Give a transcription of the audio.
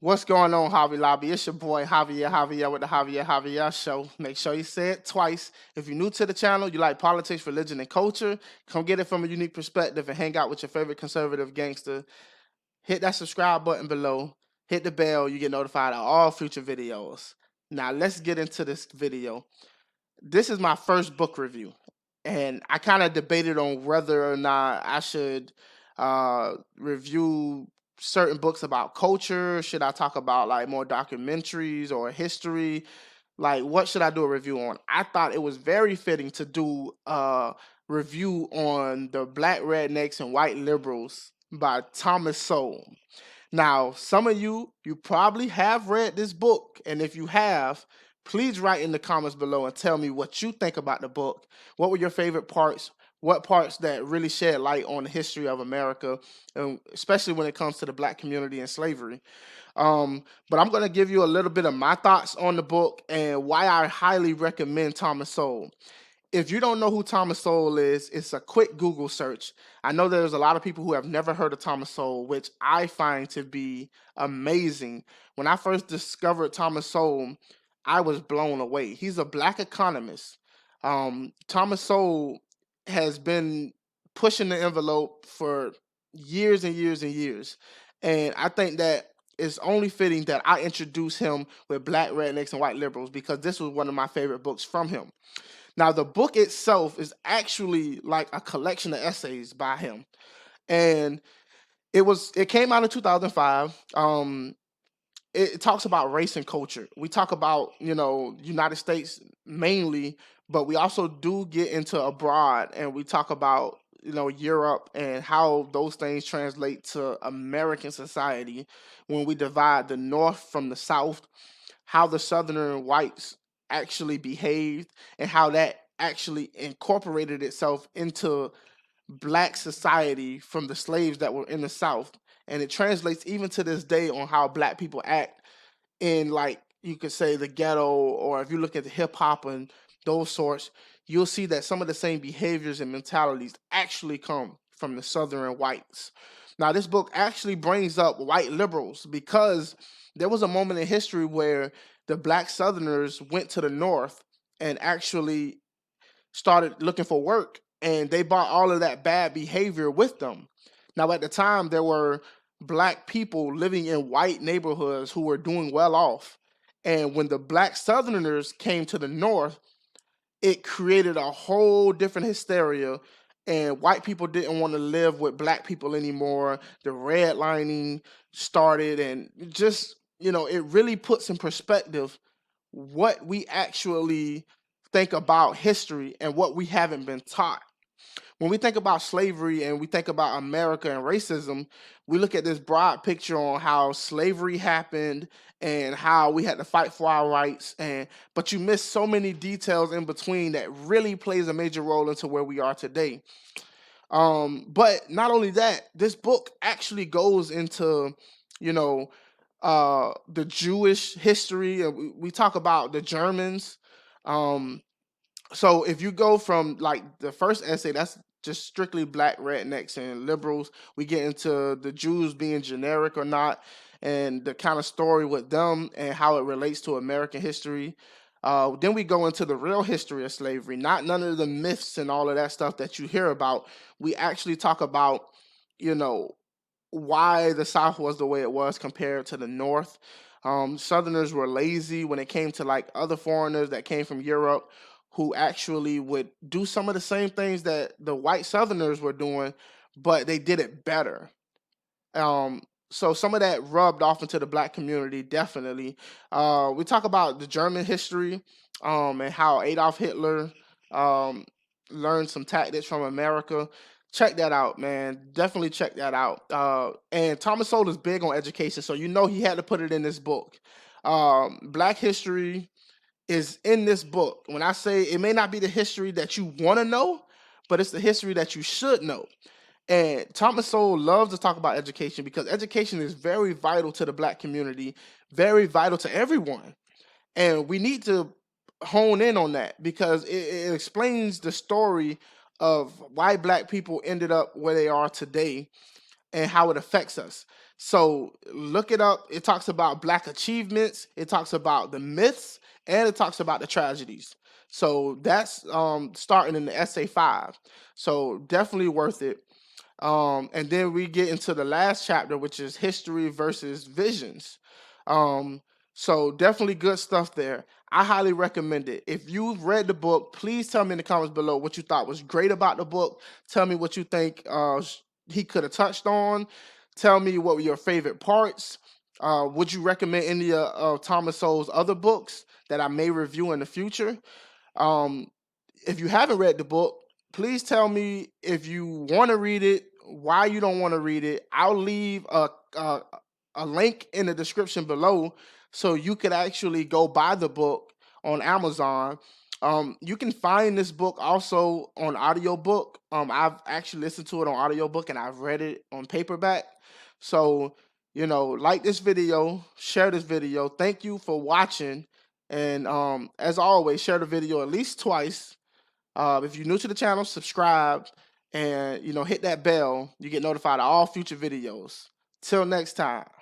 What's going on, Javi Lobby? It's your boy Javier with the Javier Show. Make sure you say it twice. If you're new to the channel, you like politics, religion, and culture, come get it from a unique perspective and hang out with your favorite conservative gangster. Hit that subscribe button below. Hit the bell. You get notified of all future videos. Now let's get into this video. This is my first book review, and I kind of debated on whether or not I should review certain books about culture. Should I talk about like more documentaries or history? Like, what should I do a review on? I thought it was very fitting to do a review on The Black Rednecks and White Liberals by Thomas Sowell. Now, some of you probably have read this book, and if you have, please write in the comments below and tell me what you think about the book. What were your favorite parts? What parts that really shed light on the history of America, especially when it comes to the black community and slavery. But I'm going to give you a little bit of my thoughts on the book and why I highly recommend Thomas Sowell. If you don't know who Thomas Sowell is, it's a quick Google search. I know there's a lot of people who have never heard of Thomas Sowell, which I find to be amazing. When I first discovered Thomas Sowell, I was blown away. He's a black economist. Thomas Sowell has been pushing the envelope for years and years and years. And I think that it's only fitting that I introduce him with Black Rednecks and White Liberals because this was one of my favorite books from him. Now, the book itself is actually like a collection of essays by him, and it came out in 2005. It talks about race and culture. We talk about United States mainly, but we also do get into abroad, and we talk about Europe and how those things translate to American society when we divide the North from the South, how the Southern whites actually behaved, and how that actually incorporated itself into black society from the slaves that were in the South. And it translates even to this day on how black people act in, like, you could say the ghetto, or if you look at the hip hop and those sorts, you'll see that some of the same behaviors and mentalities actually come from the Southern whites. Now, this book actually brings up white liberals because there was a moment in history where the black Southerners went to the North and actually started looking for work, and they brought all of that bad behavior with them. Now, at the time, there were black people living in white neighborhoods who were doing well off. And when the black Southerners came to the North, it created a whole different hysteria. And white people didn't want to live with black people anymore. The redlining started, and just, it really puts in perspective what we actually think about history and what we haven't been taught. When we think about slavery and we think about America and racism, we look at this broad picture on how slavery happened and how we had to fight for our rights, but you miss so many details in between that really plays a major role into where we are today. But not only that, this book actually goes into, the Jewish history. We talk about the Germans. So if you go from like the first essay, that's just strictly black rednecks and liberals. We get into the Jews being generic or not, and the kind of story with them and how it relates to American history. Then we go into the real history of slavery, not none of the myths and all of that stuff that you hear about. We actually talk about, you know, why the South was the way it was compared to the North. Southerners were lazy when it came to like other foreigners that came from Europe who actually would do some of the same things that the white Southerners were doing, but they did it better. Um, so some of that rubbed off into the black community, definitely. We talk about the German history, and how Adolf Hitler um, learned some tactics from America. Check that out, man. Definitely check that out. And Thomas Sowell is big on education, so he had to put it in this book. Black history is in this book. When I say it may not be the history that you want to know, but it's the history that you should know. And Thomas Sowell loves to talk about education because education is very vital to the black community, very vital to everyone. And we need to hone in on that because it explains the story of why black people ended up where they are today. and how it affects us. So look it up. It talks about Black achievements, it talks about the myths, and it talks about the tragedies. So that's starting in the essay 5. So definitely worth it. And then we get into the last chapter, which is history versus visions. Um, so definitely good stuff there. I highly recommend it. If you've read the book, please tell me in the comments below what you thought was great about the book. Tell me what you think he could have touched on. Tell me what were your favorite parts. Would you recommend any of Thomas Sowell's other books that I may review in the future? Um, if you haven't read the book, please tell me if you want to read it, why you don't want to read it. I'll leave a link in the description below so you could actually go buy the book on Amazon. You can find this book also on audiobook. I've actually listened to it on audiobook and I've read it on paperback. So, like this video, share this video. Thank you for watching. And as always, share the video at least twice. If you're new to the channel, subscribe and hit that bell. You get notified of all future videos. Till next time.